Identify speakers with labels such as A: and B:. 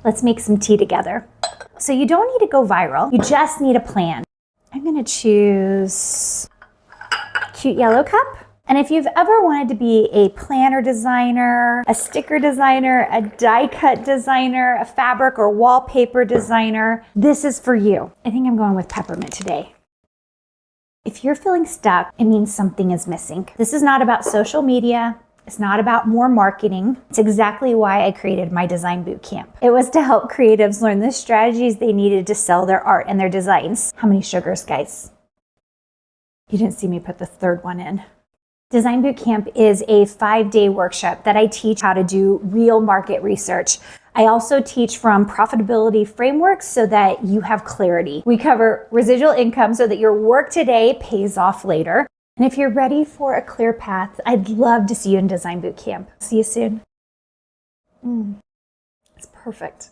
A: Let's make some tea together. So you don't need to go viral. You just need a plan. I'm gonna choose cute yellow cup. And if you've ever wanted to be a planner designer, a sticker designer, a die cut designer, a fabric or wallpaper designer, this is for you. I think I'm going with peppermint today. If you're feeling stuck, it means something is missing. This is not about social media. It's not about more marketing. It's exactly why I created my design bootcamp. It was to help creatives learn the strategies they needed to sell their art and their designs. How many sugars, guys? You didn't see me put the third one in. Design Bootcamp is a 5-day workshop that I teach how to do real market research. I also teach from profitability frameworks so that you have clarity. We cover residual income so that your work today pays off later. And if you're ready for a clear path, I'd love to see you in Design Bootcamp. See you soon. It's perfect.